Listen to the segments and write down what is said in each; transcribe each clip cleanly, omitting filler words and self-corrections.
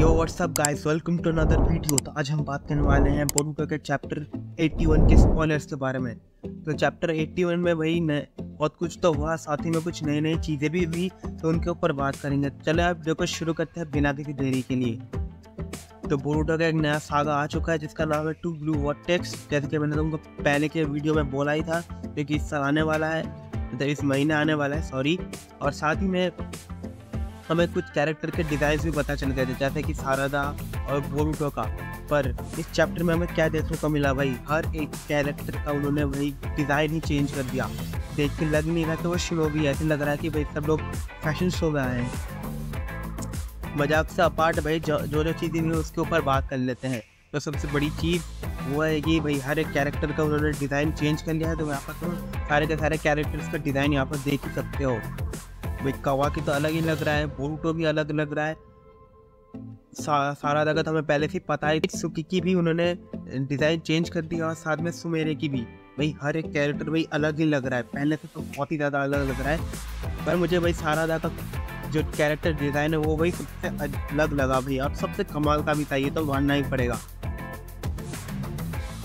Yo what's up guys, welcome to another video. तो आज हम बात करने वाले हैं बोरुतो के चैप्टर 81 के स्पॉयलर्स के बारे में। तो चैप्टर 81 में भाई बहुत कुछ तो हुआ, साथ ही में कुछ नई नई चीज़ें भी हुई, तो उनके ऊपर बात करेंगे। चले आप देखो, शुरू करते हैं बिना किसी देरी के लिए। तो बोरुतो का एक नया सागा आ चुका है जिसका नाम है टू ब्लू वर्टेक्स। जैसे कि मैंने तुमको पहले के वीडियो में बोला ही था, क्योंकि इस साल आने वाला है, मतलब इस महीने आने वाला है, सॉरी। और साथ ही में हमें कुछ कैरेक्टर के डिज़ाइन भी पता चल गए थे, जैसे कि सारादा और बोरुतो का। पर इस चैप्टर में हमें क्या देखने को मिला भाई, हर एक कैरेक्टर का उन्होंने भाई डिज़ाइन ही चेंज कर दिया। देख के लग नहीं रहा कि वो शिनोबी, ऐसे लग रहा है कि भाई सब लोग फैशन शो में आए हैं। मजाक से अपार्ट भाई जो चीज़ें हुई उसके ऊपर बात कर लेते हैं। तो सबसे बड़ी चीज़ वो है कि भाई हर एक कैरेक्टर का उन्होंने डिज़ाइन चेंज कर लिया है। तो यहाँ पर तुम सारे के सारे कैरेक्टर्स का डिज़ाइन यहाँ पर देख ही सकते हो। भाई कावाकी तो अलग ही लग रहा है, बोरुतो भी अलग लग रहा है, सारादा का तो हमें पहले से पता है। सुकिकी भी उन्होंने डिज़ाइन चेंज कर दिया, और साथ में सुमेरे की भी। भाई हर एक कैरेक्टर भाई अलग ही लग रहा है, पहले से तो बहुत ही ज़्यादा अलग लग रहा है। पर मुझे भाई सारादा का जो कैरेक्टर डिज़ाइन है वो भाई सबसे अलग लगा भाई, और सबसे कमाल का भी था, ये तो मानना ही पड़ेगा।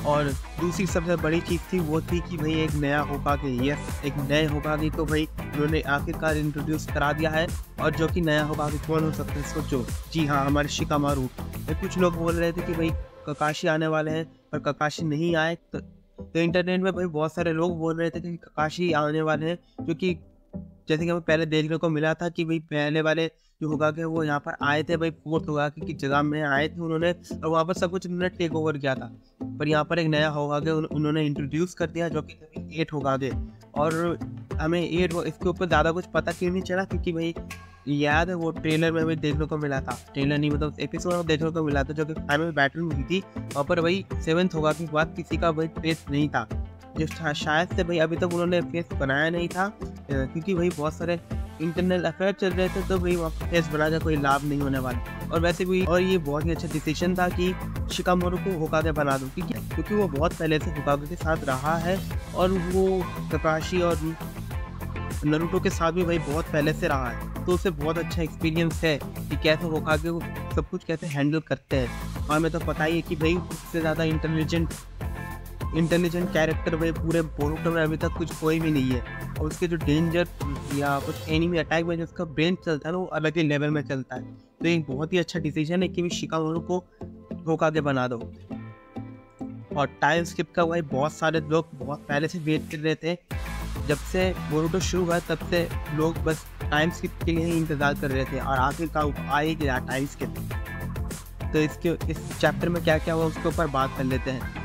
और दूसरी सबसे बड़ी चीज़ थी वो थी कि भाई एक नया होकागे, यस एक नए होकागे को भाई उन्होंने आखिरकार इंट्रोड्यूस करा दिया है। और जो कि नया होकागे कौन हो सकता है सोचो, जी हाँ, हमारे शिकामारू। कुछ लोग बोल रहे थे कि भाई ककाशी आने वाले हैं, पर ककाशी नहीं आए। तो इंटरनेट में भाई बहुत सारे लोग बोल रहे थे कि ककाशी आने वाले हैं, क्योंकि जैसे कि हमें पहले देखने को मिला था कि भाई पहले वाले जो होकागे वो यहाँ पर आए थे भाई, फोर्थ होकागे की जगह में आए थे उन्होंने, और वहाँ पर सब कुछ उन्होंने टेक ओवर किया था। पर यहाँ पर एक नया होकागे उन्होंने इंट्रोड्यूस कर दिया, जो कि 8 होकागे। और हमें 8 इसके ऊपर ज़्यादा कुछ पता क्यों नहीं चला, क्योंकि भाई याद है वो ट्रेलर में भी देखने को मिला था, ट्रेलर नहीं मतलब एपिसोड में देखने को मिला था, जो कि फाइनल बैटल में हुई थी। वहाँ पर भाई 7th होकागे के बाद किसी का भाई फेस नहीं था, जो शायद से भाई अभी तक उन्होंने फेस बनाया नहीं था, क्योंकि भाई बहुत सारे इंटरनल अफेयर चल रहे थे। तो भाई वहाँ फेस बना का कोई लाभ नहीं होने वाला। और वैसे भी और ये बहुत ही अच्छा डिसीजन था कि शिकामारू को होकागे बना दो, क्योंकि वो बहुत पहले से होकागे के साथ रहा है, और वो ककाशी और नारुतो के साथ भी भाई बहुत पहले से रहा है। तो उसे बहुत अच्छा एक्सपीरियंस है कि कैसे होकागे को सब कुछ कैसे हैंडल करते हैं। और हमें तो पता ही है कि भाई उससे ज़्यादा इंटेलिजेंट कैरेक्टर भाई पूरे बोरुतो में अभी तक कुछ कोई भी नहीं है। और उसके जो डेंजर या कुछ एनिमी अटैक में जो उसका ब्रेन चलता है ना, वो अलग ही लेवल में चलता है। तो एक बहुत ही अच्छा डिसीजन है कि भी शिकामारू को होकागे बना दो। और टाइम स्किप का भाई बहुत सारे लोग बहुत पहले से वेट कर रहे थे, जब से बोरुतो शुरू हुआ तब से लोग बस टाइम स्किप के लिए ही इंतज़ार कर रहे थे, और आखिरकार आ ही गया टाइम स्किप। तो इस चैप्टर में क्या क्या हुआ उसके ऊपर बात कर लेते हैं।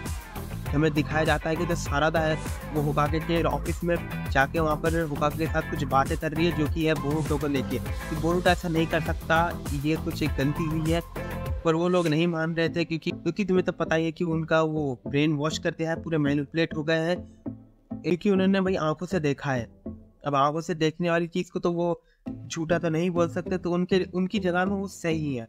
हमें दिखाया जाता है कि जो सारादा है वो होकागे के ऑफिस में जाके वहाँ पर होकागे के साथ कुछ बातें कर रही है, जो कि है बोरुतो को लेके कि बोरुतो ऐसा नहीं कर सकता, ये कुछ एक गलती हुई है। पर वो लोग नहीं मान रहे थे, क्योंकि तुम्हें तो पता ही है कि उनका वो ब्रेन वॉश करते हैं, पूरे मैनिपुलेट हो गए हैं, क्योंकि उन्होंने भाई आंखों से देखा है। अब आंखों से देखने वाली चीज़ को तो वो झूठा तो नहीं बोल सकते, तो उनकी जगह में वो सही है।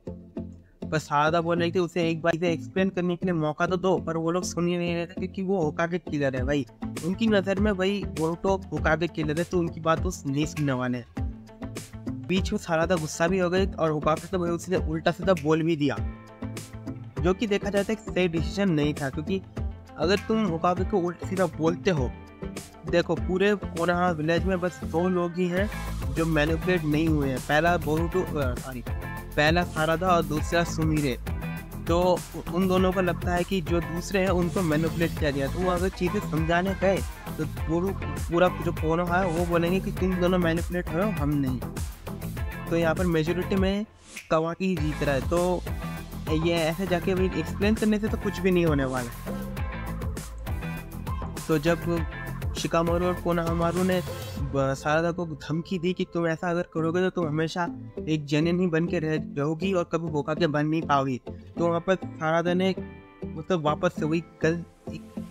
पर सारादा बोल रही थी उसे एक बार एक्सप्लेन करने के लिए मौका तो दो, पर वो लोग सुन ही नहीं रहे थे, क्योंकि वो होकागे किलर है भाई। उनकी नज़र में भाई बोरुतो होकागे किलर है, तो उनकी बात वो नहीं सुनने वाले हैं। बीच में सारादा गुस्सा भी हो गई, और होकागे तो भाई उसने उल्टा सीधा बोल भी दिया, जो कि देखा जाता है एक सही डिसीजन नहीं था। क्योंकि अगर तुम होकागे को उल्टा सीधा बोलते हो, देखो पूरे कोनोहा विलेज में बस 2 लोग ही हैं जो मैनिपुलेट नहीं हुए हैं, पहला सारादा और दूसरा सुमिरे। तो उन दोनों को लगता है कि जो दूसरे हैं उनको मैनिपुलेट किया गया। तो वो अगर चीज़ें समझाने गए तो पूरा जो कोनोहा है वो बोलेंगे कि तुम दोनों मैनिपुलेट हो, हम नहीं। तो यहाँ पर मेजोरिटी में कावाकी ही जीत रहा है। तो ये ऐसे जाके भाई एक्सप्लेन करने से तो कुछ भी नहीं होने वाला। तो जब शिकामारू और कोनोहामारू ने सारादा को धमकी दी कि तुम ऐसा अगर करोगे तो तुम हमेशा एक जेनिन ही बन के रहोगी और कभी होकागे बन नहीं पाओगी, तो वहाँ पर सारादा ने मतलब वापस से वही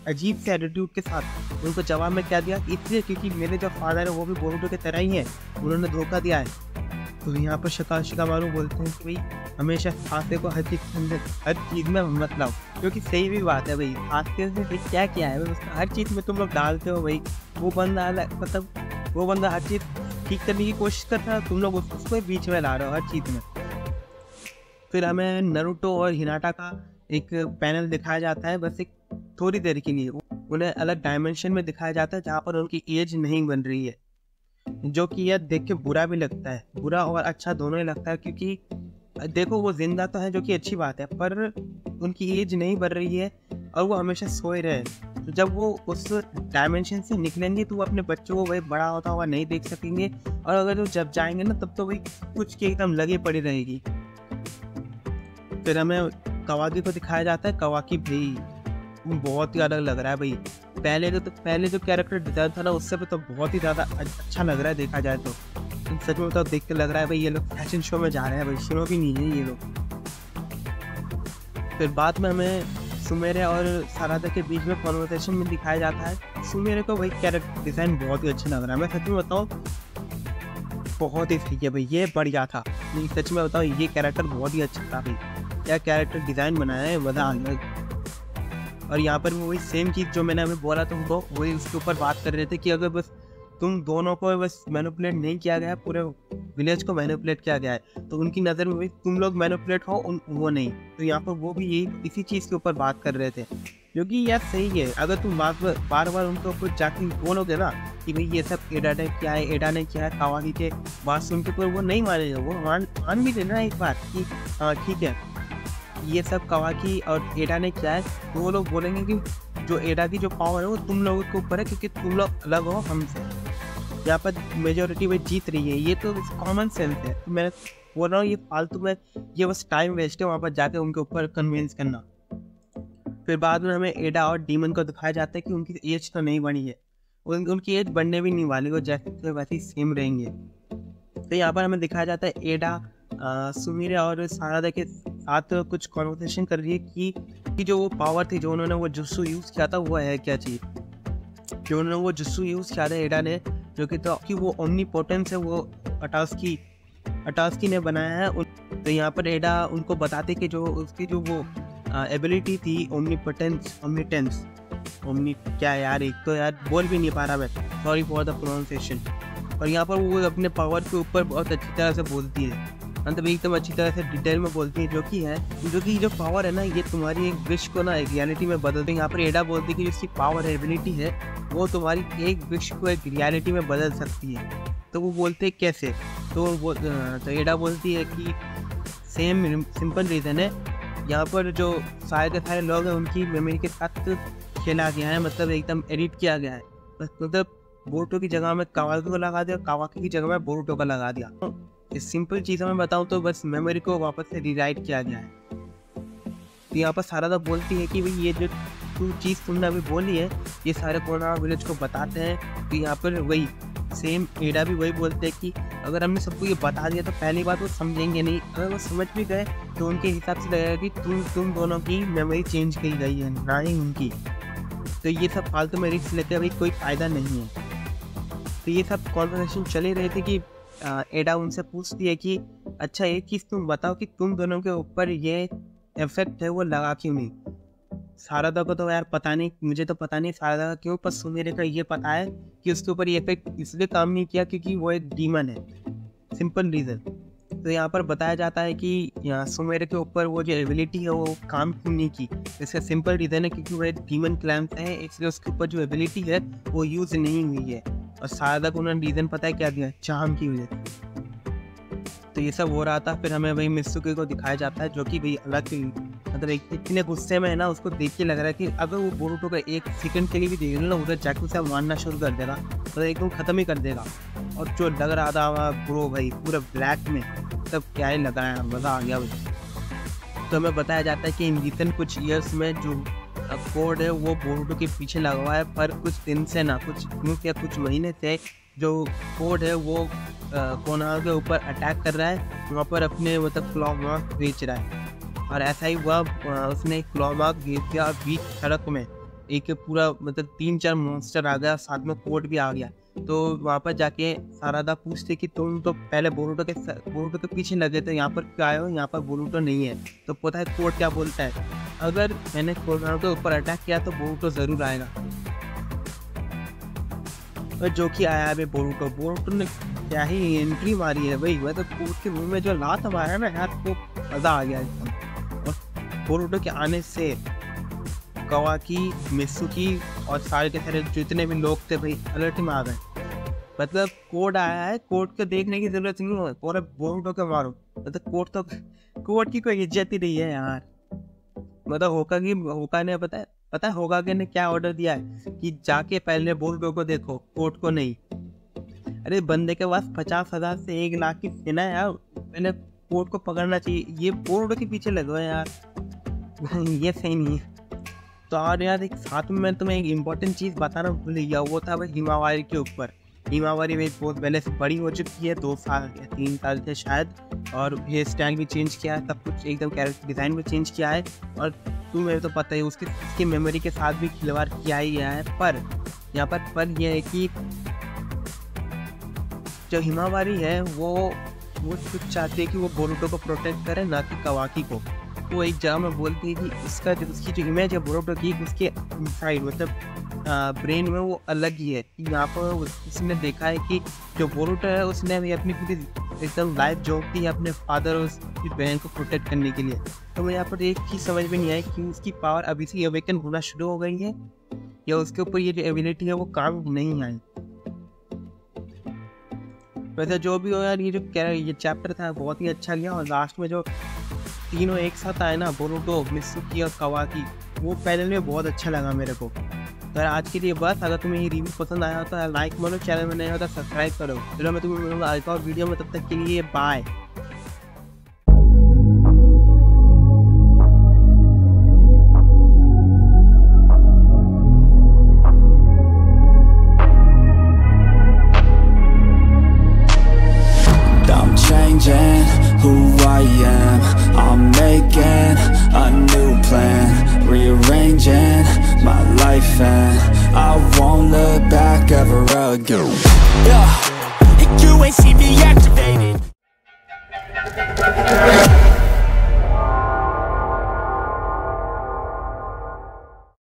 अजीब से एटीट्यूड के साथ उनको जवाब में क्या दिया, इसलिए क्योंकि मेरे जो फादर है वो भी बोरुतो की तरह ही है, उन्होंने धोखा दिया है। तो यहाँ पर शिकामारू बोलते हैं कि भाई हमेशा हाथे को हर चीज़ में मत लाओ, क्योंकि सही भी बात है भाई। हाथे से भाई क्या किया है भाई, उसका हर चीज़ में तुम लोग डालते हो भाई। वो बंदा हर चीज़ ठीक करने की कोशिश करता है, तुम लोग उसको बीच में ला रहे हो हर चीज़ में। फिर हमें नरूटो और हिनाटा का एक पैनल दिखाया जाता है, बस एक थोड़ी देर के लिए। उन्हें अलग डायमेंशन में दिखाया जाता है जहाँ पर उनकी एज नहीं बन रही है, जो कि यह देख के बुरा भी लगता है, बुरा और अच्छा दोनों ही लगता है, क्योंकि देखो वो जिंदा तो है जो कि अच्छी बात है, पर उनकी एज नहीं बढ़ रही है और वो हमेशा सोए रहे। तो जब वो उस डायमेंशन से निकलेंगे तो वो अपने बच्चों को वही बड़ा होता हुआ नहीं देख सकेंगे, और अगर वो जब जाएंगे ना तब तो वही कुछ की एकदम लगी पड़ी रहेगी। फिर हमें कवाकी को दिखाया जाता है। कवाकी भाई बहुत ही अलग लग रहा है भाई, पहले जो कैरेक्टर डिजाइन था ना उससे भी तो बहुत ही ज़्यादा अच्छा लग रहा है देखा जाए तो। सच में तो देख के लग रहा है भाई ये लोग फैशन शो में जा रहे हैं भाई, शुरू भी नहीं है ये लोग। फिर बाद में हमें सुमेरे और सारादा के बीच में कॉन्वर्सेशन में दिखाया जाता है। सुमेरे को भाई कैरेक्टर डिज़ाइन बहुत ही अच्छा लग रहा है, मैं सच में बताऊँ बहुत ही सही है भाई, ये बढ़िया था। सच में बताऊँ ये कैरेक्टर बहुत ही अच्छा था भाई, क्या कैरेक्टर डिज़ाइन बनाया है, मज़ा आ गया। और यहाँ पर वही सेम चीज़ जो मैंने अभी बोला तुमको, वही उसके ऊपर बात कर रहे थे कि अगर बस तुम दोनों को बस मैनिपुलेट नहीं किया गया है, पूरे विलेज को मैनिपुलेट किया गया है, तो उनकी नज़र में भी तुम लोग मैनिपुलेट हो, वो नहीं। तो यहाँ पर वो भी यही इसी चीज़ के ऊपर बात कर रहे थे, जो कि यार सही है। अगर तुम बार बार उनको ऊपर जाके बोलोगे ना कि भाई ये सब एडा ने क्या है, एडा ने क्या है, कावाकी के बात सुन के, वो नहीं मानेगा, वो मान भी लेना एक बात कि हाँ ठीक है ये सब कवाकी और एडा ने क्या है, तो वो लोग बोलेंगे कि जो एडा की जो पावर है वो तुम लोगों के ऊपर है, क्योंकि तुम लोग अलग हो हमसे। यहाँ पर मेजोरिटी में जीत रही है, ये तो कॉमन सेंस है। तो मैं बोल रहा हूँ ये फालतू में ये बस टाइम वेस्ट है वहाँ पर जाके उनके ऊपर कन्विंस करना। फिर बाद में हमें एडा और डीमन को दिखाया जाता है कि उनकी एज तो नहीं बनी है, उनकी एज बढ़ने भी नहीं वाली, वो जैसे वैसे ही सेम रहेंगे। तो यहाँ पर हमें दिखाया जाता है एडा सुमीरे और सारादा के साथ कुछ कॉन्वर्सेशन कर रही है कि जो वो पावर थी, जो उन्होंने वो जुस्सु यूज़ किया था, वो है क्या चीज़। जो उन्होंने वो जुस्सु यूज़ किया था एडा ने, जो कि तो कि वो ओमनीपोटेंस है, वो अटास्की ने बनाया है। तो यहाँ पर एडा उनको बताते कि जो उसकी जो वो एबिलिटी थी ओमनीटेंस ओमनी क्या यार, एक तो यार बोल भी नहीं पा रहा मैं, सॉरी फॉर द प्रोनाउंसिएशन। और यहाँ पर वो अपने पावर के ऊपर बहुत अच्छी तरह से बोलती है, मतलब एकदम अच्छी तरह से डिटेल में बोलती है, जो कि जो पावर है ना ये तुम्हारी एक विश को ना एक रियलिटी में बदलती है। यहाँ पर एडा बोलती है कि जिसकी पावर एबिलिटी है वो तुम्हारी एक विश को एक रियलिटी में बदल सकती है। तो वो बोलते हैं कैसे, तो एडा बोलती है कि सेम सिंपल रीज़न है, यहाँ पर जो सारे लोग हैं उनकी मेमोरी के साथ खेला गया है, मतलब एकदम एडिट किया गया है। मतलब बोरुटो की जगह में कावाकी को लगा दिया, कावाकी की जगह में बोरुटो को लगा दिया। इस सिंपल चीज़ में बताऊँ तो बस मेमोरी को वापस से रीराइट किया गया है। तो यहाँ पर सारादा बोलती है कि भाई ये जो चीज़ तुमने अभी बोली है ये सारे कोनोहा विलेज को बताते हैं। तो यहाँ पर वही सेम एडा भी वही बोलते हैं कि अगर हमने सबको ये बता दिया तो पहली बात वो समझेंगे नहीं, अगर वो समझ भी गए तो उनके हिसाब से लगेगा कि तुम दोनों की मेमोरी चेंज की गई है, ना ही उनकी। तो ये सब फालतू में रिस्क लेते भाई कोई फ़ायदा नहीं है। तो ये सब कॉन्वर्सेशन चले रहे थे कि एडा उनसे पूछती है कि अच्छा एक चीज़ तुम बताओ कि तुम दोनों के ऊपर ये इफेक्ट है वो लगा क्यों नहीं। सारादा को तो यार पता नहीं, मुझे तो पता नहीं सारादा का क्यों, पर सुमेरे का ये पता है कि उसके ऊपर ये इफेक्ट इसलिए काम नहीं किया क्योंकि वो एक डीमन है, सिंपल रीज़न। तो यहाँ पर बताया जाता है कि यहाँ सुमेरे के ऊपर वो जो एबिलिटी है वो काम क्यों नहीं की। इसका सिंपल रीज़न है क्योंकि वो एक डीमन क्लैम्प है, इसलिए उसके ऊपर जो एबिलिटी है वो यूज़ नहीं हुई है। और सारादा को उन्होंने रीज़न पता है क्या दिया, चार्म की वजह से। तो ये सब हो रहा था। फिर हमें वही मित्सुकी को दिखाया जाता है जो कि भाई अलग मतलब इतने गुस्से में है ना, उसको देख के लग रहा है कि अगर वो बोरुटो का एक सेकंड के लिए भी देख ना उधर जाके उसे मारना शुरू कर देगा, तो एकदम ख़त्म ही कर देगा। और जो लग रहा था ब्रो भाई पूरा ब्लैक में, तब क्या ही लगा है, मज़ा आ गया भाई। तो हमें बताया जाता है कि इन रिसेंट कुछ ईयर्स में जो कोड है वो बोरुटो के पीछे लगा हुआ है, पर कुछ दिन से ना, कुछ महीने से जो कोड है वो कोनोहा के ऊपर अटैक कर रहा है, वहाँ पर अपने मतलब क्लॉ मार्क बेच रहा है। और ऐसा ही हुआ, उसने एक क्लॉ मार्क बेच दिया, बीच सड़क में एक पूरा मतलब 3-4 मॉन्स्टर आ गया, साथ में कोड भी आ गया। तो वहाँ पर जाके सारादा पूछते कि तुम तो पहले बोरुटो के पीछे लगे थे, यहाँ पर क्या आए हो, यहाँ पर बोरुटो नहीं है। तो पता है कोड क्या बोलता है, अगर मैंने कोनोहा के ऊपर अटैक किया तो बोरुटो ज़रूर आएगा। और जो कि आया है बोरुटो ने क्या ही एंट्री मारी है भाई, मैं तो कोड के मुंह में जो लात मारा ना यार, वो मज़ा आ गया एकदम। और बोरुटो के आने से कवाकी, मित्सुकी और सारे के सारे जितने भी लोग थे भाई अलर्ट में आ गए। मतलब कोड आया है, कोड को देखने की जरूरत नहीं है, पूरा बोरुटो के मारो। मतलब कोड की कोई इज्जत ही नहीं है यार। मतलब होका ने पता है होकागे ने क्या ऑर्डर दिया है कि जाके पहले बोरुटो को देखो, कोड को नहीं। अरे बंदे के पास 50,000 से 1 लाख की सेना है यार, मैंने कोड को पकड़ना चाहिए। ये बोरुटो के पीछे लगे हुए यार। ये सही नहीं है। तो और यार एक साथ में मैं तुम्हें एक इम्पोर्टेंट चीज़ बताना भूल गया, वो था भाई हिमावारी के ऊपर। हिमावारी में बहुत पहले से बड़ी हो चुकी है, 2 साल या 3 साल से शायद। और हेयर स्टाइल भी चेंज किया है, सब कुछ एकदम कैरेक्टर डिज़ाइन भी चेंज किया है। और तुम्हें तो पता है उसकी मेमोरी के साथ भी खिलवाड़ किया ही गया है। पर यहाँ पर यह है कि जो हिमावारी है वो कुछ चाहती है कि वो बोरुटो को प्रोटेक्ट करे, ना कि कवाकी को। वो एक जगह में बोलती है कि उसकी जो इमेज है बोरुटो की, उसके इनसाइड मतलब ब्रेन में वो अलग ही है। यहाँ पर उसने देखा है कि जो बोरुटो है उसने भी अपनी पूरी एकदम लाइफ झोंक दी है अपने फादर और उसकी बहन को प्रोटेक्ट करने के लिए। तो मैं यहाँ पर एक चीज़ समझ में नहीं आई कि उसकी पावर अभी से अवेकन होना शुरू हो गई है या उसके ऊपर ये जो एबिलिटी है वो काम नहीं आई। वैसे जो भी हो यार, ये चैप्टर था बहुत ही अच्छा गया। और लास्ट में जो तीनों एक साथ आए ना, बोरुटो, मित्सुकी और कवाकी, वो पैनल में बहुत अच्छा लगा मेरे को। तो आज के लिए बस, अगर तुम्हें ये रिव्यू पसंद आया तो लाइक मारो, चैनल में नया हो तो सब्सक्राइब करो। चलो मैं तुम्हें मिलूंगा आज का वीडियो में, तब तक के लिए bye. Who I am, I'm making a new plan, rearranging my life and I won't look back ever again. Yeah, you ain't see me activated.